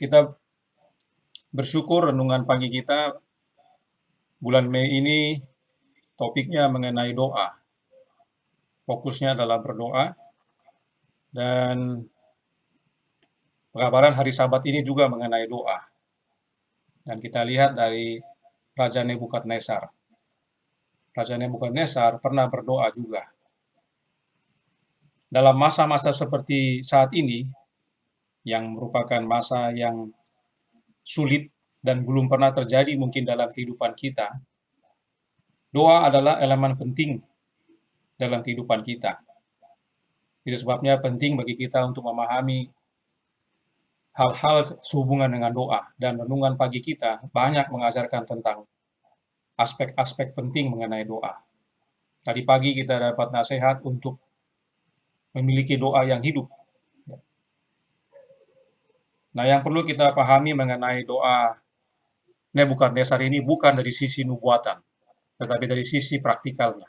Kita bersyukur renungan pagi kita bulan Mei ini topiknya mengenai doa. Fokusnya adalah berdoa dan pengabaran hari Sabat ini juga mengenai doa. Dan kita lihat dari Raja Nebukadnezar. Raja Nebukadnezar pernah berdoa juga. Dalam masa-masa seperti saat ini, yang merupakan masa yang sulit dan belum pernah terjadi mungkin dalam kehidupan kita, doa adalah elemen penting dalam kehidupan kita. Itu sebabnya penting bagi kita untuk memahami hal-hal sehubungan dengan doa, dan renungan pagi kita banyak mengajarkan tentang aspek-aspek penting mengenai doa. Tadi pagi kita dapat nasihat untuk memiliki doa yang hidup. Nah, yang perlu kita pahami mengenai doa Nebukadnezar ini bukan dari sisi nubuatan, tetapi dari sisi praktikalnya.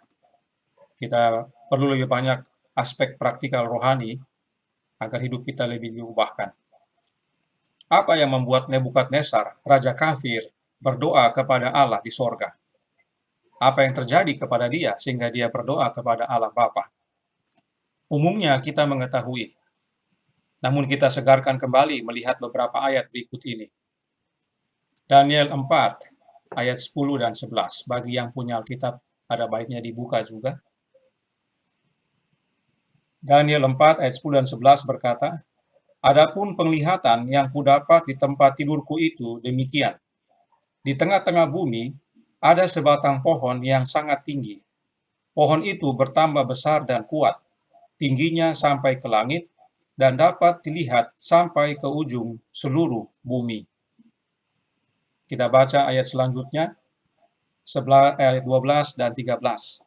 Kita perlu lebih banyak aspek praktikal rohani agar hidup kita lebih diubahkan. Apa yang membuat Nebukadnezar, raja kafir, berdoa kepada Allah di sorga? Apa yang terjadi kepada dia sehingga dia berdoa kepada Allah Bapa? Umumnya kita mengetahui, namun kita segarkan kembali melihat beberapa ayat berikut ini. Daniel 4, ayat 10 dan 11. Bagi yang punya Alkitab, ada baiknya dibuka juga. Daniel 4, ayat 10 dan 11 berkata, "Adapun penglihatan yang kudapat di tempat tidurku itu demikian. Di tengah-tengah bumi ada sebatang pohon yang sangat tinggi. Pohon itu bertambah besar dan kuat, tingginya sampai ke langit, dan dapat dilihat sampai ke ujung seluruh bumi." Kita baca ayat selanjutnya, ayat 12 dan 13.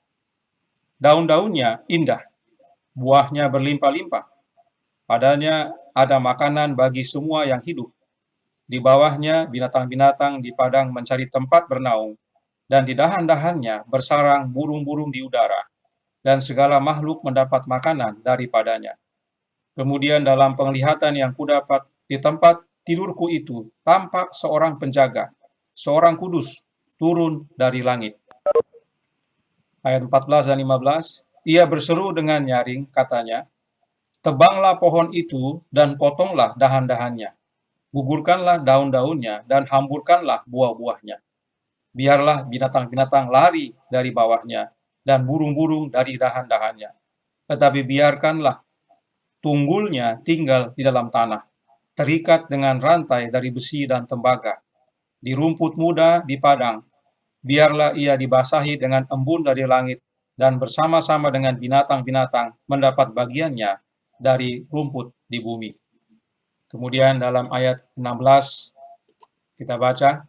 "Daun-daunnya indah, buahnya berlimpah-limpah. Padanya ada makanan bagi semua yang hidup. Di bawahnya binatang-binatang di padang mencari tempat bernaung, dan di dahan-dahannya bersarang burung-burung di udara, dan segala makhluk mendapat makanan daripadanya. Kemudian dalam penglihatan yang kudapat di tempat tidurku itu, tampak seorang penjaga, seorang kudus, turun dari langit." Ayat 14 dan 15, "Ia berseru dengan nyaring, katanya, tebanglah pohon itu dan potonglah dahan-dahannya. Gugurkanlah daun-daunnya dan hamburkanlah buah-buahnya. Biarlah binatang-binatang lari dari bawahnya dan burung-burung dari dahan-dahannya. Tetapi biarkanlah tunggulnya tinggal di dalam tanah, terikat dengan rantai dari besi dan tembaga. Di rumput muda di padang, biarlah ia dibasahi dengan embun dari langit, dan bersama-sama dengan binatang-binatang mendapat bagiannya dari rumput di bumi." Kemudian dalam ayat 16 kita baca,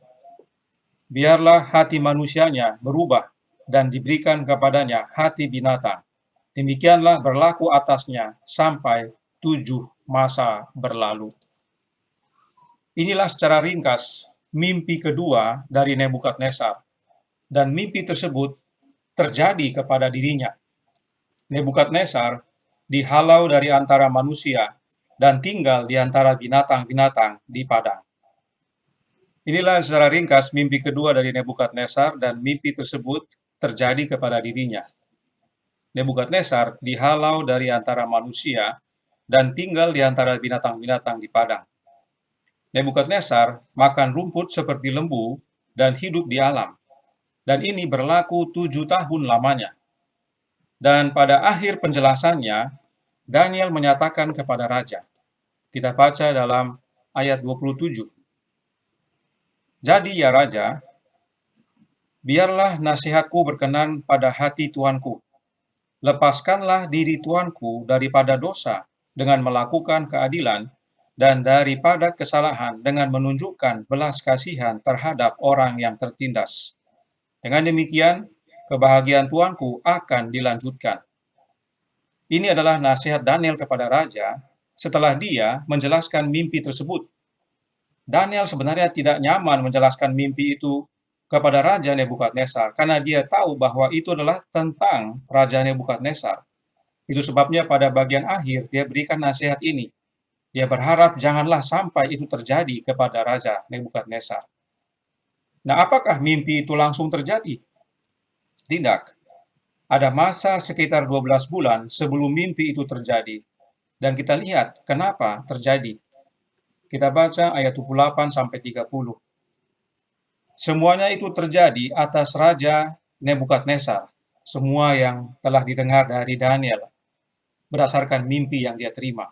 "Biarlah hati manusianya berubah dan diberikan kepadanya hati binatang. Demikianlah berlaku atasnya sampai 7 masa berlalu." Inilah secara ringkas mimpi kedua dari Nebukadnezar, dan mimpi tersebut terjadi kepada dirinya. Nebukadnezar dihalau dari antara manusia dan tinggal di antara binatang-binatang di padang. Inilah secara ringkas mimpi kedua dari Nebukadnezar, dan mimpi tersebut terjadi kepada dirinya. Nebukadnezar dihalau dari antara manusia dan tinggal di antara binatang-binatang di padang. Nebukadnezar makan rumput seperti lembu dan hidup di alam. Dan ini berlaku 7 tahun lamanya. Dan pada akhir penjelasannya, Daniel menyatakan kepada raja. Kita baca dalam ayat 27. "Jadi ya raja, biarlah nasihatku berkenan pada hati Tuanku. Lepaskanlah diri Tuanku daripada dosa dengan melakukan keadilan, dan daripada kesalahan dengan menunjukkan belas kasihan terhadap orang yang tertindas. Dengan demikian, kebahagiaan Tuanku akan dilanjutkan." Ini adalah nasihat Daniel kepada raja setelah dia menjelaskan mimpi tersebut. Daniel sebenarnya tidak nyaman menjelaskan mimpi itu kepada Raja Nebukadnezar karena dia tahu bahwa itu adalah tentang Raja Nebukadnezar. Itu sebabnya pada bagian akhir dia berikan nasihat ini. Ia berharap janganlah sampai itu terjadi kepada Raja Nebukadnezar. Nah, apakah mimpi itu langsung terjadi? Tidak. Ada masa sekitar 12 bulan sebelum mimpi itu terjadi. Dan kita lihat kenapa terjadi. Kita baca ayat 28-30. Semuanya itu terjadi atas Raja Nebukadnezar, semua yang telah didengar dari Daniel, berdasarkan mimpi yang dia terima.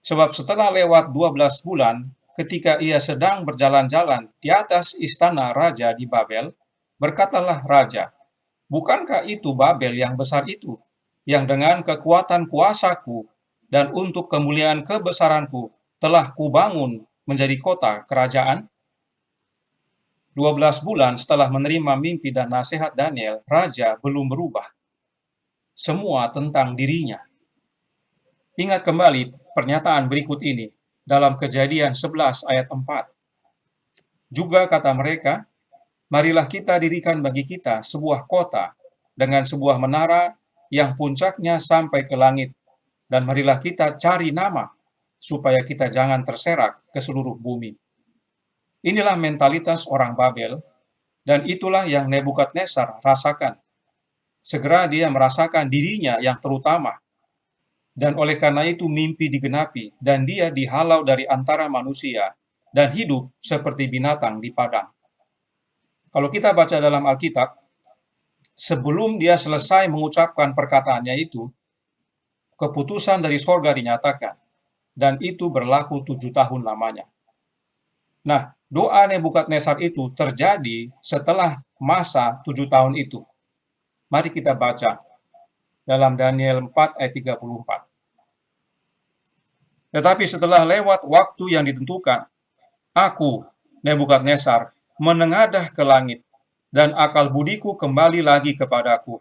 Sebab setelah lewat 12 bulan, ketika ia sedang berjalan-jalan di atas istana raja di Babel, berkatalah raja, "Bukankah itu Babel yang besar itu, yang dengan kekuatan kuasaku dan untuk kemuliaan kebesaranku telah kubangun menjadi kota kerajaan?" 12 bulan setelah menerima mimpi dan nasihat Daniel, raja belum berubah. Semua tentang dirinya. Ingat kembali pernyataan berikut ini dalam Kejadian 11 ayat 4. Juga kata mereka, "Marilah kita dirikan bagi kita sebuah kota dengan sebuah menara yang puncaknya sampai ke langit, dan marilah kita cari nama supaya kita jangan terserak ke seluruh bumi." Inilah mentalitas orang Babel, dan itulah yang Nebukadnezar rasakan. Segera dia merasakan dirinya yang terutama, dan oleh karena itu mimpi digenapi, dan dia dihalau dari antara manusia, dan hidup seperti binatang di padang. Kalau kita baca dalam Alkitab, sebelum dia selesai mengucapkan perkataannya itu, keputusan dari sorga dinyatakan, dan itu berlaku 7 tahun lamanya. Nah, doa Nebukadnezar itu terjadi setelah masa 7 tahun itu. Mari kita baca dalam Daniel 4 ayat 34. Tetapi setelah lewat waktu yang ditentukan, aku, Nebukadnezar, menengadah ke langit, dan akal budiku kembali lagi kepadaku.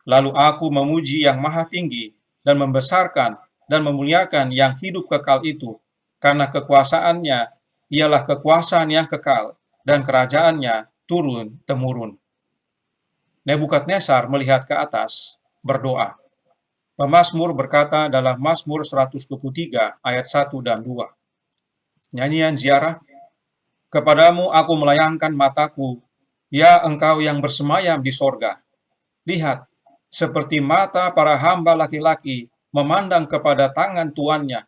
Lalu aku memuji yang maha tinggi, dan membesarkan dan memuliakan yang hidup kekal itu, karena kekuasaannya ialah kekuasaan yang kekal, dan kerajaannya turun-temurun. Nebukadnezar melihat ke atas, berdoa. Pemazmur berkata dalam Mazmur 123 ayat 1 dan 2. Nyanyian ziarah, "Kepadamu aku melayangkan mataku, ya Engkau yang bersemayam di sorga. Lihat, seperti mata para hamba laki-laki memandang kepada tangan tuannya,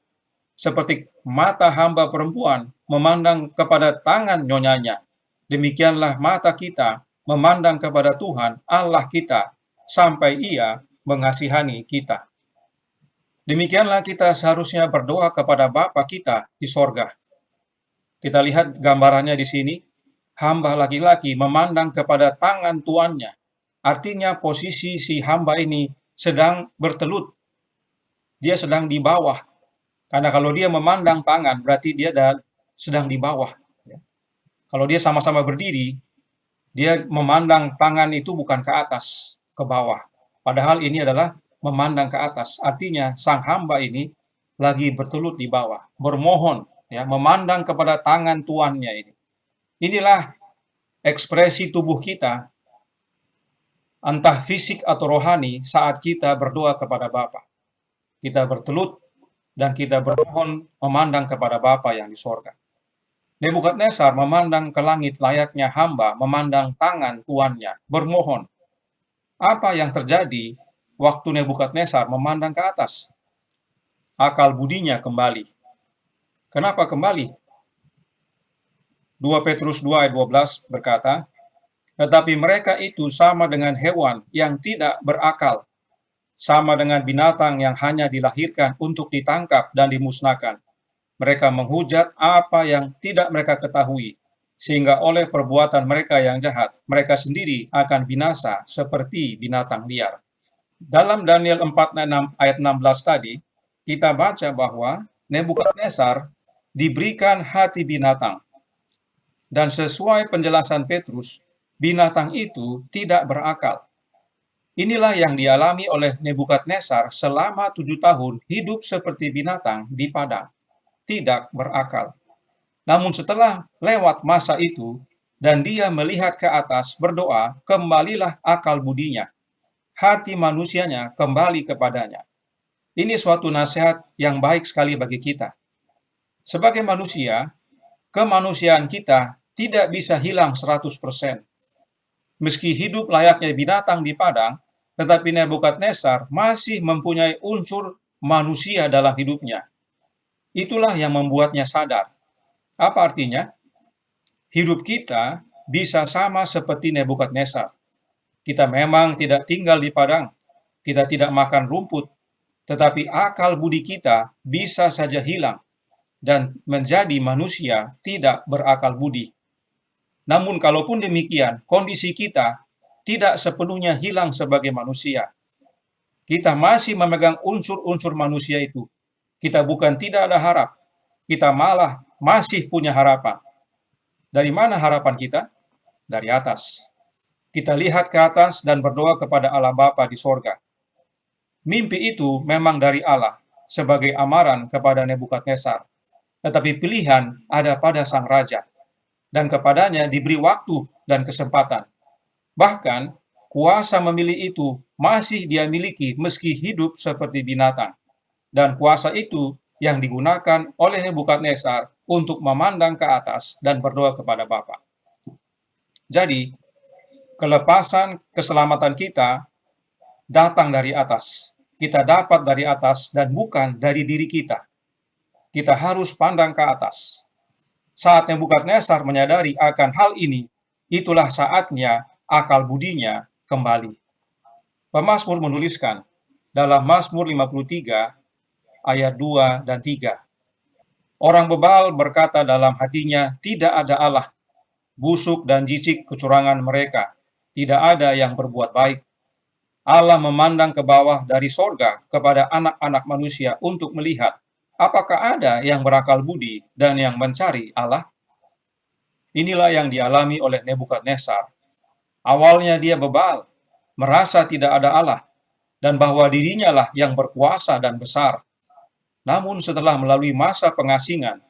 seperti mata hamba perempuan memandang kepada tangan nyonyanya. Demikianlah mata kita memandang kepada Tuhan Allah kita, sampai Ia mengasihani kita." Demikianlah kita seharusnya berdoa kepada Bapa kita di sorga. Kita lihat gambarannya di sini, hamba laki-laki memandang kepada tangan tuannya. Artinya posisi si hamba ini sedang bertelut. Dia sedang di bawah. Karena kalau dia memandang tangan, berarti dia sedang di bawah. Kalau dia sama-sama berdiri, dia memandang tangan itu bukan ke atas, ke bawah. Padahal ini adalah memandang ke atas. Artinya sang hamba ini lagi bertelut di bawah, bermohon, ya, memandang kepada tangan tuannya ini. Inilah ekspresi tubuh kita, entah fisik atau rohani, saat kita berdoa kepada Bapa. Kita bertelut dan kita bermohon memandang kepada Bapa yang di sorga. Nebukadnezar memandang ke langit layaknya hamba memandang tangan tuannya, bermohon. Apa yang terjadi waktu Nebukadnezar memandang ke atas? Akal budinya kembali. Kenapa kembali? 2 Petrus 2 ayat 12 berkata, "Tetapi mereka itu sama dengan hewan yang tidak berakal, sama dengan binatang yang hanya dilahirkan untuk ditangkap dan dimusnahkan. Mereka menghujat apa yang tidak mereka ketahui, sehingga oleh perbuatan mereka yang jahat, mereka sendiri akan binasa seperti binatang liar." Dalam Daniel 4 ayat 16 tadi, kita baca bahwa Nebukadnezar diberikan hati binatang. Dan sesuai penjelasan Petrus, binatang itu tidak berakal. Inilah yang dialami oleh Nebukadnezar selama 7 tahun hidup seperti binatang di padang, tidak berakal. Namun setelah lewat masa itu, dan dia melihat ke atas berdoa, kembalilah akal budinya. Hati manusianya kembali kepadanya. Ini suatu nasihat yang baik sekali bagi kita. Sebagai manusia, kemanusiaan kita tidak bisa hilang 100%. Meski hidup layaknya binatang di padang, tetapi Nebukadnezar masih mempunyai unsur manusia dalam hidupnya. Itulah yang membuatnya sadar. Apa artinya? Hidup kita bisa sama seperti Nebukadnezar. Kita memang tidak tinggal di padang, kita tidak makan rumput, tetapi akal budi kita bisa saja hilang dan menjadi manusia tidak berakal budi. Namun kalaupun demikian, kondisi kita tidak sepenuhnya hilang sebagai manusia. Kita masih memegang unsur-unsur manusia itu. Kita bukan tidak ada harap, kita malah masih punya harapan. Dari mana harapan kita? Dari atas. Kita lihat ke atas dan berdoa kepada Allah Bapa di sorga. Mimpi itu memang dari Allah sebagai amaran kepada Nebukadnezar. Tetapi pilihan ada pada sang raja. Dan kepadanya diberi waktu dan kesempatan. Bahkan, kuasa memilih itu masih dia miliki meski hidup seperti binatang. Dan kuasa itu yang digunakan oleh Nebukadnezar untuk memandang ke atas dan berdoa kepada Bapa. Jadi, kelepasan keselamatan kita datang dari atas. Kita dapat dari atas dan bukan dari diri kita. Kita harus pandang ke atas. Saat Nebukadnezar menyadari akan hal ini, itulah saatnya akal budinya kembali. Pemazmur menuliskan dalam Mazmur 53 ayat 2 dan 3. Orang bebal berkata dalam hatinya, tidak ada Allah. Busuk dan jijik kecurangan mereka. Tidak ada yang berbuat baik. Allah memandang ke bawah dari sorga kepada anak-anak manusia untuk melihat apakah ada yang berakal budi dan yang mencari Allah. Inilah yang dialami oleh Nebukadnezar. Awalnya dia bebal, merasa tidak ada Allah, dan bahwa dirinya lah yang berkuasa dan besar. Namun setelah melalui masa pengasingan,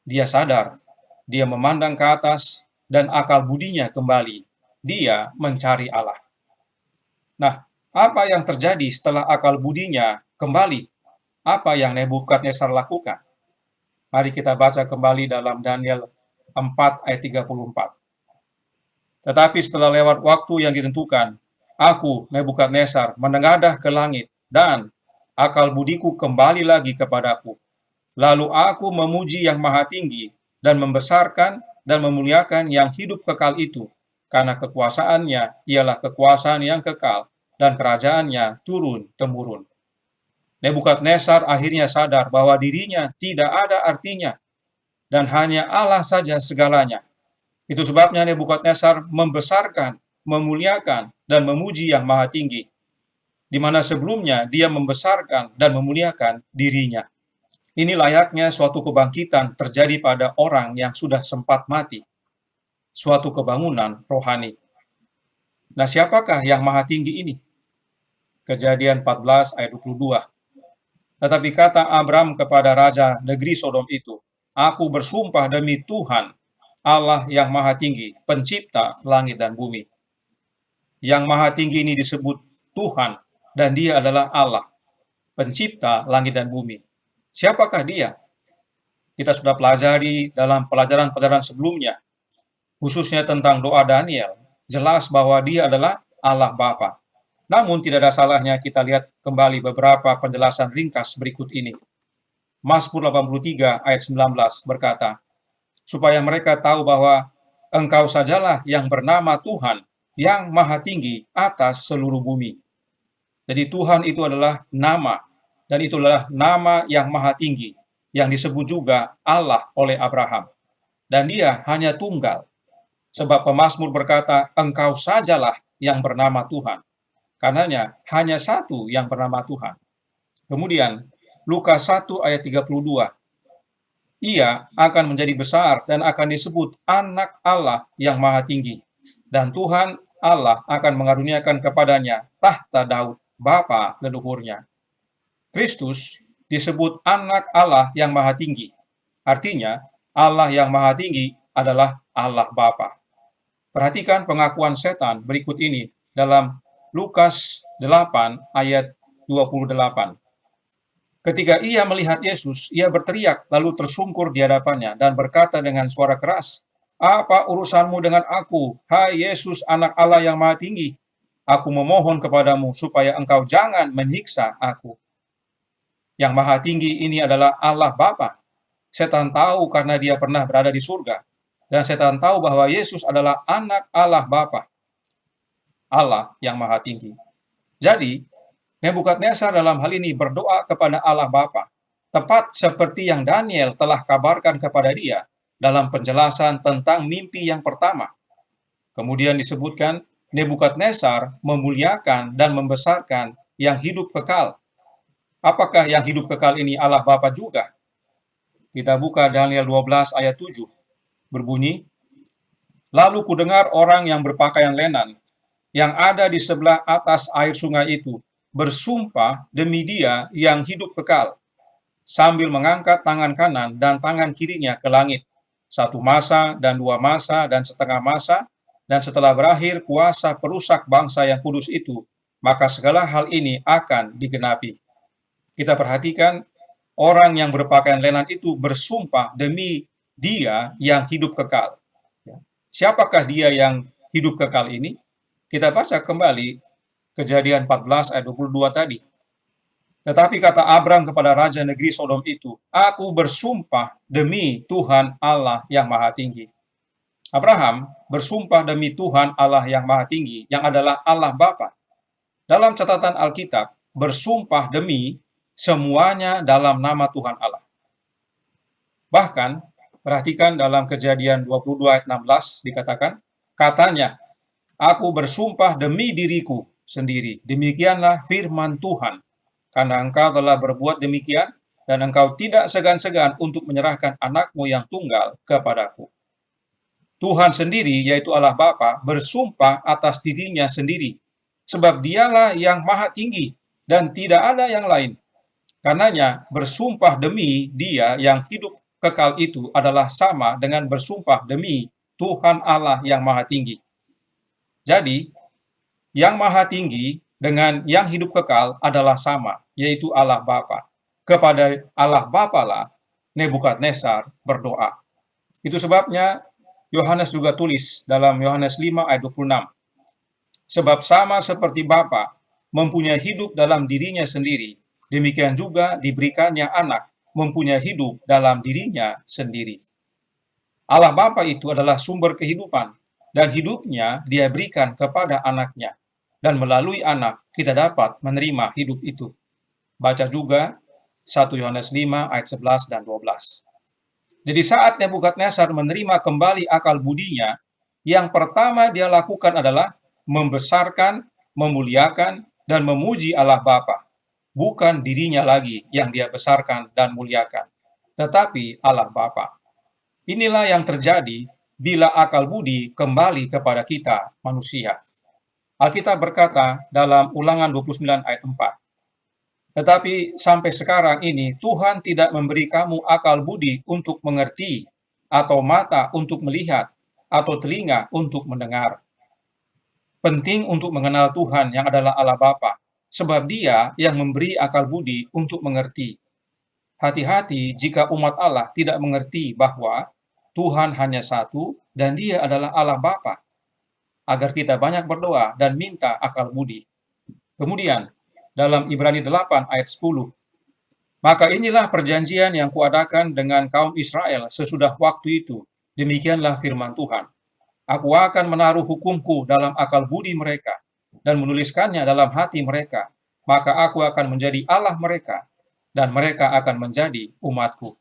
dia sadar, dia memandang ke atas, dan akal budinya kembali. Dia mencari Allah. Nah, apa yang terjadi setelah akal budinya kembali? Apa yang Nebukadnezar lakukan? Mari kita baca kembali dalam Daniel 4 ayat 34. Tetapi setelah lewat waktu yang ditentukan, aku, Nebukadnezar, menengadah ke langit, dan akal budiku kembali lagi kepadaku. Lalu aku memuji yang maha tinggi, dan membesarkan dan memuliakan yang hidup kekal itu, karena kekuasaannya ialah kekuasaan yang kekal, dan kerajaannya turun-temurun. Nebukadnezar akhirnya sadar bahwa dirinya tidak ada artinya, dan hanya Allah saja segalanya. Itu sebabnya Nebukadnezar membesarkan, memuliakan, dan memuji yang maha tinggi, di mana sebelumnya dia membesarkan dan memuliakan dirinya. Ini layaknya suatu kebangkitan terjadi pada orang yang sudah sempat mati, suatu kebangunan rohani. Nah, siapakah yang maha tinggi ini? Kejadian 14 ayat 22. Tetapi kata Abram kepada raja negeri Sodom itu, aku bersumpah demi Tuhan, Allah yang maha tinggi, pencipta langit dan bumi. Yang maha tinggi ini disebut Tuhan, dan dia adalah Allah, pencipta langit dan bumi. Siapakah dia? Kita sudah pelajari dalam pelajaran-pelajaran sebelumnya, khususnya tentang doa Daniel, jelas bahwa dia adalah Allah Bapa. Namun tidak ada salahnya kita lihat kembali beberapa penjelasan ringkas berikut ini. Mazmur 83 ayat 19 berkata, supaya mereka tahu bahwa Engkau sajalah yang bernama Tuhan, yang maha tinggi atas seluruh bumi. Jadi Tuhan itu adalah nama, dan itulah nama yang maha tinggi, yang disebut juga Allah oleh Abraham. Dan dia hanya tunggal, sebab pemazmur berkata, Engkau sajalah yang bernama Tuhan. Karenanya hanya satu yang bernama Tuhan. Kemudian Lukas 1 ayat 32. Ia akan menjadi besar dan akan disebut anak Allah yang maha tinggi. Dan Tuhan Allah akan mengaruniakan kepadanya tahta Daud, bapa leluhurnya. Kristus disebut anak Allah yang maha tinggi. Artinya, Allah yang maha tinggi adalah Allah Bapa. Perhatikan pengakuan setan berikut ini dalam Lukas 8 ayat 28. Ketika ia melihat Yesus, ia berteriak lalu tersungkur di hadapannya dan berkata dengan suara keras, "Apa urusanmu dengan aku, hai Yesus, Anak Allah yang Maha Tinggi? Aku memohon kepadamu supaya engkau jangan menyiksa aku." Yang Maha Tinggi ini adalah Allah Bapa. Setan tahu karena dia pernah berada di surga. Dan setan tahu bahwa Yesus adalah anak Allah Bapa, Allah yang Maha Tinggi. Jadi, Nebukadnezar dalam hal ini berdoa kepada Allah Bapa, tepat seperti yang Daniel telah kabarkan kepada dia dalam penjelasan tentang mimpi yang pertama. Kemudian disebutkan, Nebukadnezar memuliakan dan membesarkan yang hidup kekal. Apakah yang hidup kekal ini Allah Bapa juga? Kita buka Daniel 12 ayat 7. Berbunyi, "Lalu kudengar orang yang berpakaian lenan, yang ada di sebelah atas air sungai itu, bersumpah demi Dia yang hidup kekal, sambil mengangkat tangan kanan dan tangan kirinya ke langit, 1 masa dan 2 masa dan setengah masa, dan setelah berakhir kuasa perusak bangsa yang kudus itu, maka segala hal ini akan digenapi." Kita perhatikan, orang yang berpakaian lenan itu bersumpah demi Dia yang hidup kekal. Siapakah Dia yang hidup kekal ini? Kita baca kembali Kejadian 14 ayat 22 tadi. Tetapi kata Abram kepada raja negeri Sodom itu, "Aku bersumpah demi Tuhan Allah yang Maha Tinggi." Abraham bersumpah demi Tuhan Allah yang Maha Tinggi, yang adalah Allah Bapa. Dalam catatan Alkitab, bersumpah demi semuanya dalam nama Tuhan Allah. Bahkan, perhatikan dalam Kejadian 22 ayat 16 dikatakan, katanya, "Aku bersumpah demi diriku sendiri, demikianlah firman Tuhan, karena engkau telah berbuat demikian, dan engkau tidak segan-segan untuk menyerahkan anakmu yang tunggal kepadaku." Tuhan sendiri, yaitu Allah Bapa, bersumpah atas dirinya sendiri, sebab Dialah yang Maha Tinggi, dan tidak ada yang lain. Karenanya, bersumpah demi Dia yang hidup kekal itu adalah sama dengan bersumpah demi Tuhan Allah yang Maha Tinggi. Jadi, yang Maha Tinggi dengan yang hidup kekal adalah sama, yaitu Allah Bapa. Kepada Allah Bapa lah Nebukadnezar berdoa. Itu sebabnya Yohanes juga tulis dalam Yohanes 5 ayat 26. "Sebab sama seperti Bapa mempunyai hidup dalam dirinya sendiri, demikian juga diberikannya anak mempunyai hidup dalam dirinya sendiri." Allah Bapa itu adalah sumber kehidupan, dan hidupnya Dia berikan kepada anaknya, dan melalui anak kita dapat menerima hidup itu. Baca juga 1 Yohanes 5 ayat 11 dan 12. Jadi saat Nebukadnezar menerima kembali akal budinya, yang pertama dia lakukan adalah membesarkan, memuliakan, dan memuji Allah Bapa. Bukan dirinya lagi yang dia besarkan dan muliakan, tetapi Allah Bapa. Inilah yang terjadi bila akal budi kembali kepada kita manusia. Alkitab berkata dalam Ulangan 29 ayat 4, "Tetapi sampai sekarang ini Tuhan tidak memberi kamu akal budi untuk mengerti, atau mata untuk melihat, atau telinga untuk mendengar." Penting untuk mengenal Tuhan yang adalah Allah Bapa, sebab Dia yang memberi akal budi untuk mengerti. Hati-hati jika umat Allah tidak mengerti bahwa Tuhan hanya satu dan Dia adalah Allah Bapa, agar kita banyak berdoa dan minta akal budi. Kemudian, dalam Ibrani 8 ayat 10, "Maka inilah perjanjian yang kuadakan dengan kaum Israel sesudah waktu itu, demikianlah firman Tuhan. Aku akan menaruh hukumku dalam akal budi mereka, dan menuliskannya dalam hati mereka, maka aku akan menjadi Allah mereka, dan mereka akan menjadi umatku."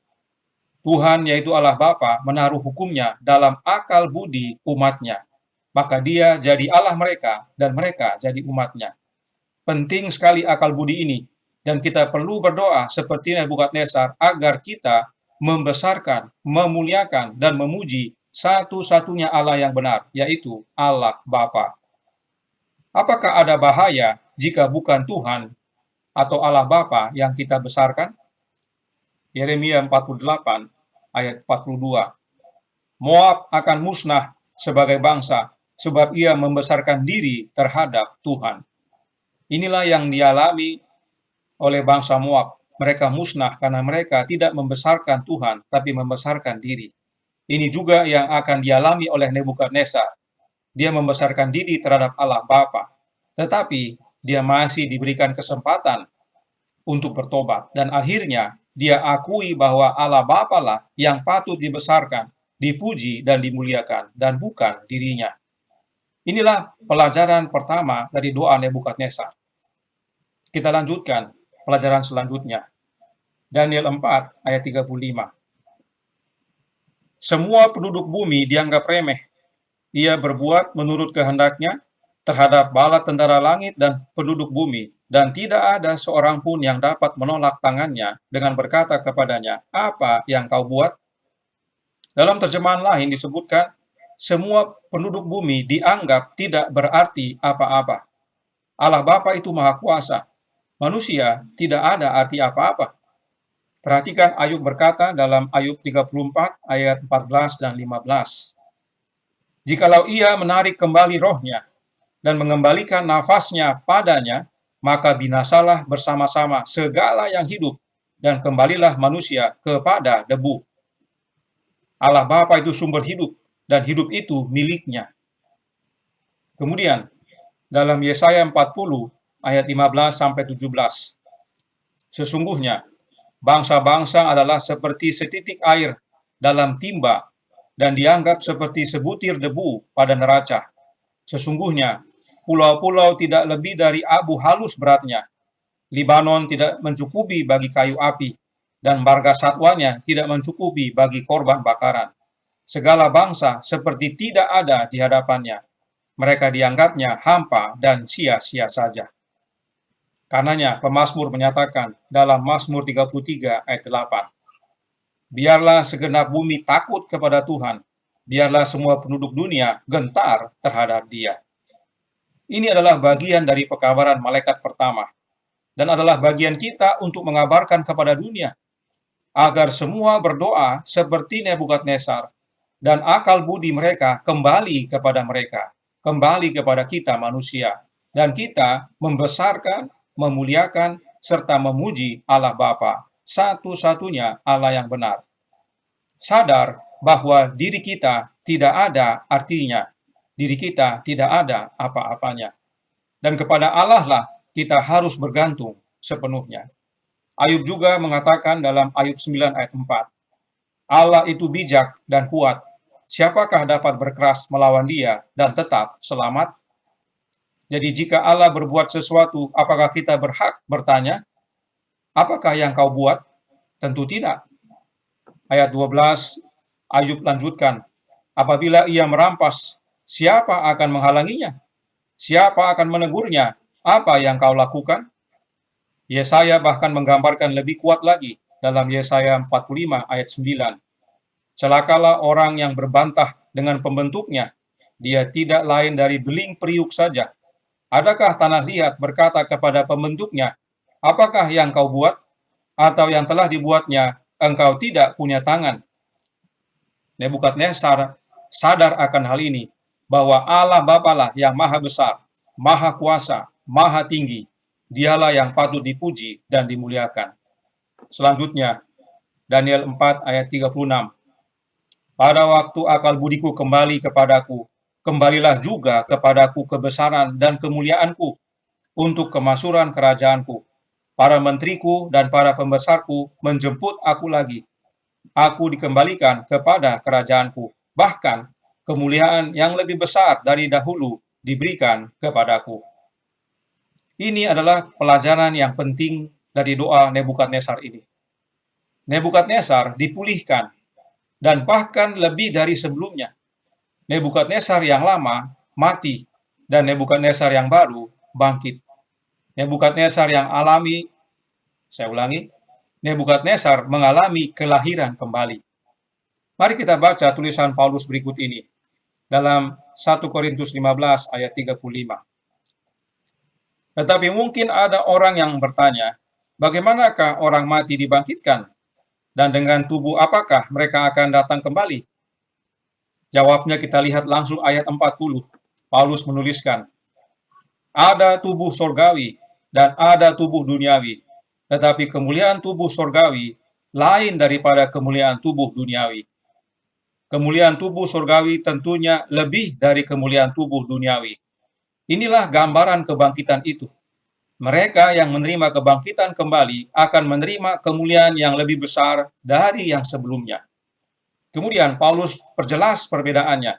Tuhan, yaitu Allah Bapa, menaruh hukumnya dalam akal budi umatnya, maka Dia jadi Allah mereka, dan mereka jadi umatnya. Penting sekali akal budi ini, dan kita perlu berdoa seperti Nebukadnezar agar kita membesarkan, memuliakan, dan memuji satu-satunya Allah yang benar, yaitu Allah Bapa. Apakah ada bahaya jika bukan Tuhan atau Allah Bapa yang kita besarkan? Yeremia 48 ayat 42. "Moab akan musnah sebagai bangsa, sebab ia membesarkan diri terhadap Tuhan." Inilah yang dialami oleh bangsa Moab mereka musnah karena mereka tidak membesarkan Tuhan, tapi membesarkan diri. Ini juga yang akan dialami oleh Nebukadnezar. Dia membesarkan diri terhadap Allah Bapa, tetapi dia masih diberikan kesempatan untuk bertobat, dan akhirnya dia akui bahwa Allah Bapa lah yang patut dibesarkan, dipuji dan dimuliakan, dan bukan dirinya. Inilah pelajaran pertama dari doa Nebukadnezar. Kita lanjutkan pelajaran selanjutnya. Daniel 4 ayat 35. Semua penduduk bumi dianggap remeh. Ia berbuat menurut kehendaknya terhadap bala tentara langit dan penduduk bumi, dan tidak ada seorang pun yang dapat menolak tangannya dengan berkata kepadanya, "Apa yang kau buat?" Dalam terjemahan lain disebutkan, semua penduduk bumi dianggap tidak berarti apa-apa. Allah Bapa itu Maha Kuasa. Manusia tidak ada arti apa-apa. Perhatikan Ayub berkata dalam Ayub 34 ayat 14 dan 15. Jikalau ia menarik kembali rohnya dan mengembalikan nafasnya padanya, maka binasalah bersama-sama segala yang hidup dan kembalilah manusia kepada debu. Allah Bapa itu sumber hidup dan hidup itu miliknya. Kemudian dalam Yesaya 40 ayat 15 sampai 17. Sesungguhnya bangsa-bangsa adalah seperti setitik air dalam timba dan dianggap seperti sebutir debu pada neraca. Sesungguhnya pulau-pulau tidak lebih dari abu halus beratnya. Libanon tidak mencukupi bagi kayu api, dan marga satwanya tidak mencukupi bagi korban bakaran. Segala bangsa seperti tidak ada di hadapannya. Mereka dianggapnya hampa dan sia-sia saja. Karenanya pemazmur menyatakan dalam Mazmur 33 ayat 8, biarlah segenap bumi takut kepada Tuhan, biarlah semua penduduk dunia gentar terhadap Dia. Ini adalah bagian dari pekabaran malaikat pertama, dan adalah bagian kita untuk mengabarkan kepada dunia, agar semua berdoa seperti Nebukadnezar, dan akal budi mereka kembali kepada mereka, kembali kepada kita manusia, dan kita membesarkan, memuliakan, serta memuji Allah Bapa, satu-satunya Allah yang benar. Sadar bahwa diri kita tidak ada artinya, diri kita tidak ada apa-apanya. Dan kepada Allah lah kita harus bergantung sepenuhnya. Ayub juga mengatakan dalam Ayub 9 ayat 4, Allah itu bijak dan kuat, siapakah dapat berkeras melawan Dia dan tetap selamat? Jadi jika Allah berbuat sesuatu, apakah kita berhak bertanya, apakah yang kau buat? Tentu tidak. Ayat 12, Ayub lanjutkan, apabila ia merampas, siapa akan menghalanginya? Siapa akan menegurnya? Apa yang kau lakukan? Yesaya bahkan menggambarkan lebih kuat lagi dalam Yesaya 45 ayat 9. Celakalah orang yang berbantah dengan pembentuknya, dia tidak lain dari beling periuk saja. Adakah tanah liat berkata kepada pembentuknya, apakah yang kau buat? Atau yang telah dibuatnya, engkau tidak punya tangan. Nebukadnezar sadar akan hal ini, bahwa Allah Bapa lah yang maha besar, maha kuasa, maha tinggi. Dialah yang patut dipuji dan dimuliakan. Selanjutnya, Daniel 4 ayat 36. Pada waktu akal budiku kembali kepadaku, kembalilah juga kepadaku kebesaran dan kemuliaanku untuk kemaksuran kerajaanku. Para menteriku dan para pembesarku menjemput aku lagi. Aku dikembalikan kepada kerajaanku. Bahkan kemuliaan yang lebih besar dari dahulu diberikan kepadaku. Ini adalah pelajaran yang penting dari doa Nebukadnezar ini. Nebukadnezar dipulihkan, dan bahkan lebih dari sebelumnya. Nebukadnezar yang lama mati, dan Nebukadnezar yang baru bangkit. Nebukadnezar yang Nebukadnezar mengalami kelahiran kembali. Mari kita baca tulisan Paulus berikut ini dalam 1 Korintus 15 ayat 35. Tetapi mungkin ada orang yang bertanya, bagaimanakah orang mati dibangkitkan? Dan dengan tubuh apakah mereka akan datang kembali? Jawabnya kita lihat langsung ayat 40. Paulus menuliskan, ada tubuh sorgawi dan ada tubuh duniawi. tetapi kemuliaan tubuh surgawi lain daripada kemuliaan tubuh duniawi. Kemuliaan tubuh surgawi tentunya lebih dari kemuliaan tubuh duniawi. Inilah gambaran kebangkitan itu. Mereka yang menerima kebangkitan kembali akan menerima kemuliaan yang lebih besar dari yang sebelumnya. Kemudian Paulus perjelas perbedaannya.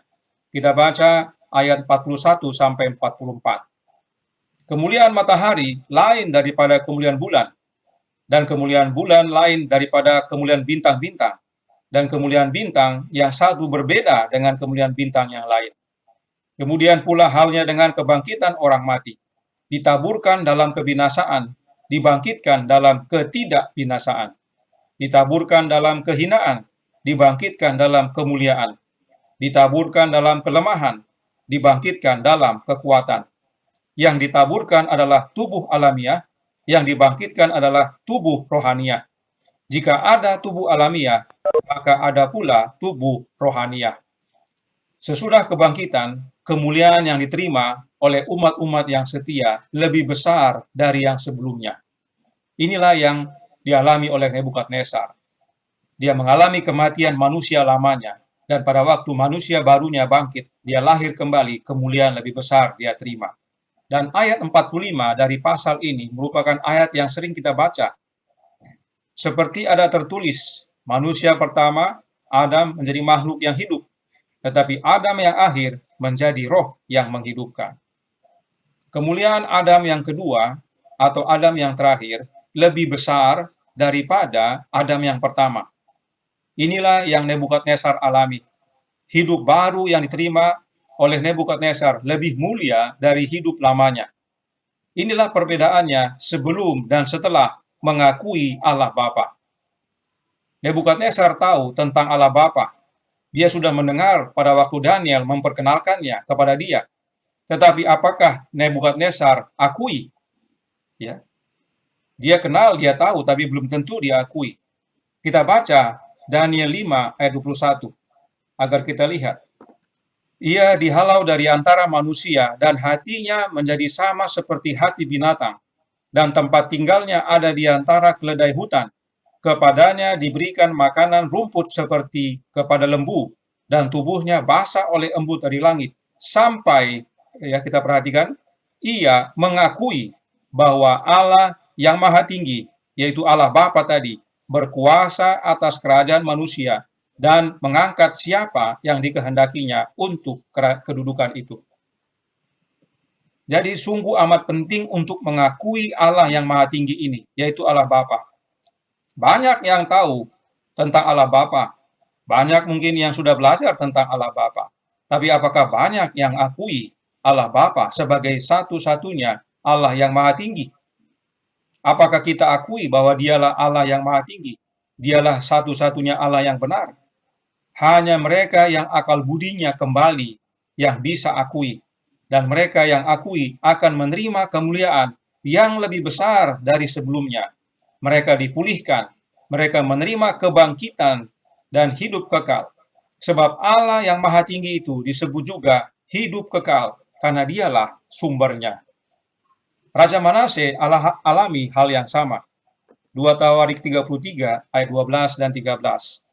Kita baca ayat 41 sampai 44. Kemuliaan matahari lain daripada kemuliaan bulan, dan kemuliaan bulan lain daripada kemuliaan bintang-bintang, dan kemuliaan bintang yang satu berbeda dengan kemuliaan bintang yang lain. Kemudian pula halnya dengan kebangkitan orang mati. Ditaburkan dalam kebinasaan, dibangkitkan dalam ketidakbinasaan. Ditaburkan dalam kehinaan, dibangkitkan dalam kemuliaan. Ditaburkan dalam kelemahan, dibangkitkan dalam kekuatan. Yang ditaburkan adalah tubuh alamiah, yang dibangkitkan adalah tubuh rohaniah. Jika ada tubuh alamiah, maka ada pula tubuh rohaniah. Sesudah kebangkitan, kemuliaan yang diterima oleh umat-umat yang setia lebih besar dari yang sebelumnya. Inilah yang dialami oleh Nebukadnezar. Dia mengalami kematian manusia lamanya, dan pada waktu manusia barunya bangkit, dia lahir kembali, kemuliaan lebih besar dia terima. Dan ayat 45 dari pasal ini merupakan ayat yang sering kita baca. Seperti ada tertulis, manusia pertama, Adam, menjadi makhluk yang hidup, tetapi Adam yang akhir menjadi roh yang menghidupkan. Kemuliaan Adam yang kedua, atau Adam yang terakhir, lebih besar daripada Adam yang pertama. Inilah yang Nebukadnezar alami. Hidup baru yang diterima oleh Nebukadnezar lebih mulia dari hidup lamanya. Inilah perbedaannya sebelum dan setelah mengakui Allah Bapa. Nebukadnezar tahu tentang Allah Bapa. Dia sudah mendengar pada waktu Daniel memperkenalkannya kepada dia. Tetapi apakah Nebukadnezar akui? Ya. Dia kenal, dia tahu, tapi belum tentu dia akui. Kita baca Daniel 5 ayat 21 agar kita lihat. Ia dihalau dari antara manusia, dan hatinya menjadi sama seperti hati binatang, dan tempat tinggalnya ada di antara keledai hutan. Kepadanya diberikan makanan rumput seperti kepada lembu, dan tubuhnya basah oleh embun dari langit. Sampai, ya kita perhatikan, ia mengakui bahwa Allah yang maha tinggi, yaitu Allah Bapa tadi, berkuasa atas kerajaan manusia, dan mengangkat siapa yang dikehendakinya untuk kedudukan itu. Jadi sungguh amat penting untuk mengakui Allah yang maha tinggi ini, yaitu Allah Bapa. Banyak yang tahu tentang Allah Bapa, banyak mungkin yang sudah belajar tentang Allah Bapa. Tapi apakah banyak yang akui Allah Bapa sebagai satu-satunya Allah yang maha tinggi? Apakah kita akui bahwa dialah Allah yang maha tinggi? Dialah satu-satunya Allah yang benar? Hanya mereka yang akal budinya kembali yang bisa akui, dan mereka yang akui akan menerima kemuliaan yang lebih besar dari sebelumnya. Mereka dipulihkan, mereka menerima kebangkitan dan hidup kekal. Sebab Allah yang maha tinggi itu disebut juga hidup kekal, karena dialah sumbernya. Raja Manase alami hal yang sama. 2 Tawarik 33 ayat 12 dan 13.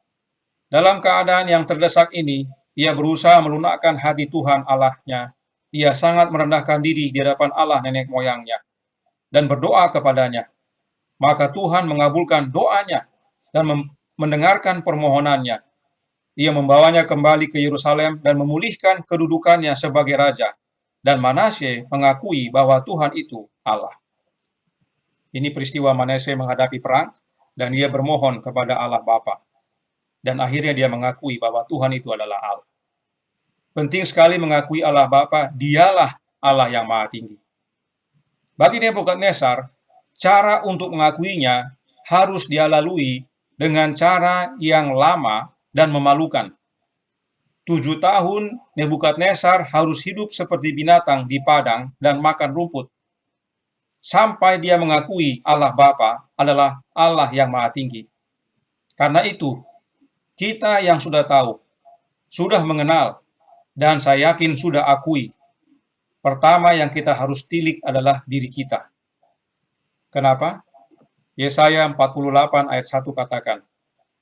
Dalam keadaan yang terdesak ini, ia berusaha melunakkan hati Tuhan Allahnya. Ia sangat merendahkan diri di hadapan Allah nenek moyangnya dan berdoa kepadanya. Maka Tuhan mengabulkan doanya dan mendengarkan permohonannya. Ia membawanya kembali ke Yerusalem dan memulihkan kedudukannya sebagai raja. Dan Manase mengakui bahwa Tuhan itu Allah. Ini peristiwa Manase menghadapi perang, dan ia bermohon kepada Allah Bapa. Dan akhirnya dia mengakui bahwa Tuhan itu adalah Allah. Penting sekali mengakui Allah Bapa, dialah Allah yang maha tinggi. Bagi Nebukadnezar, cara untuk mengakuinya harus dia lalui dengan cara yang lama dan memalukan. 7 tahun Nebukadnezar harus hidup seperti binatang di padang dan makan rumput, sampai dia mengakui Allah Bapa adalah Allah yang maha tinggi. Karena itu, kita yang sudah tahu, sudah mengenal, dan saya yakin sudah akui, pertama yang kita harus tilik adalah diri kita. Kenapa? Yesaya 48 ayat 1 katakan,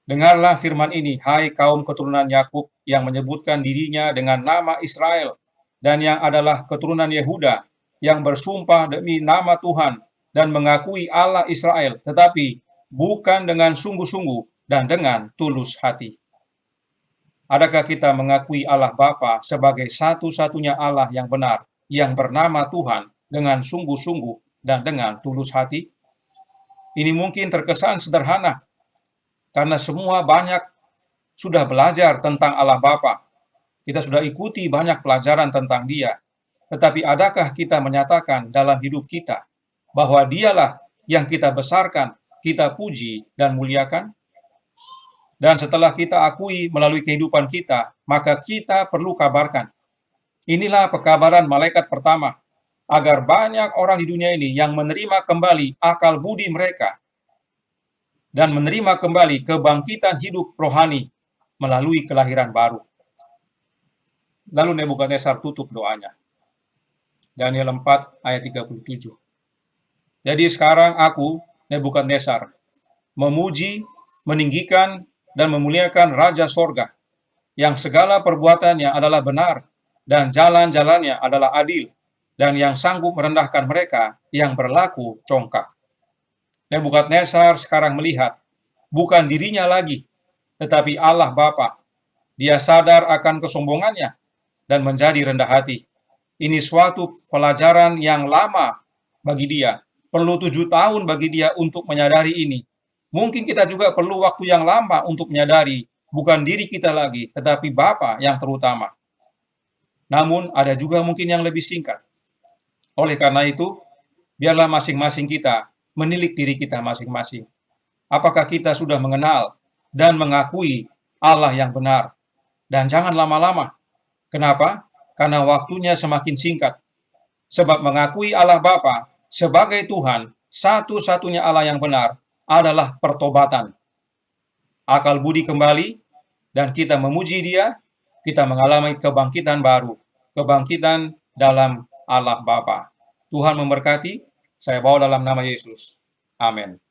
"Dengarlah firman ini, hai kaum keturunan Yakub yang menyebutkan dirinya dengan nama Israel, dan yang adalah keturunan Yehuda, yang bersumpah demi nama Tuhan dan mengakui Allah Israel, tetapi bukan dengan sungguh-sungguh dan dengan tulus hati." Adakah kita mengakui Allah Bapa sebagai satu-satunya Allah yang benar, yang bernama Tuhan, dengan sungguh-sungguh dan dengan tulus hati? Ini mungkin terkesan sederhana, karena semua banyak sudah belajar tentang Allah Bapa. Kita sudah ikuti banyak pelajaran tentang Dia. Tetapi adakah kita menyatakan dalam hidup kita bahwa Dialah yang kita besarkan, kita puji dan muliakan? Dan setelah kita akui melalui kehidupan kita, maka kita perlu kabarkan. Inilah pekabaran malaikat pertama, agar banyak orang di dunia ini yang menerima kembali akal budi mereka dan menerima kembali kebangkitan hidup rohani melalui kelahiran baru. Lalu Nebukadnezar tutup doanya. Daniel 4 ayat 37. Jadi sekarang aku, Nebukadnezar, memuji, meninggikan, dan memuliakan Raja Sorga, yang segala perbuatannya adalah benar, dan jalan-jalannya adalah adil, dan yang sanggup merendahkan mereka yang berlaku congkak. Nebukadnezar sekarang melihat, bukan dirinya lagi, tetapi Allah Bapa. Dia sadar akan kesombongannya, dan menjadi rendah hati. Ini suatu pelajaran yang lama bagi dia. Perlu 7 tahun bagi dia untuk menyadari ini. Mungkin kita juga perlu waktu yang lama untuk menyadari bukan diri kita lagi, tetapi Bapa yang terutama. Namun ada juga mungkin yang lebih singkat. Oleh karena itu, biarlah masing-masing kita menilik diri kita masing-masing. Apakah kita sudah mengenal dan mengakui Allah yang benar? Dan jangan lama-lama. Kenapa? Karena waktunya semakin singkat. Sebab mengakui Allah Bapa sebagai Tuhan, satu-satunya Allah yang benar, adalah pertobatan. Akal budi kembali, dan kita memuji Dia, kita mengalami kebangkitan baru, kebangkitan dalam Allah Bapa. Tuhan memberkati, saya bawa dalam nama Yesus. Amin.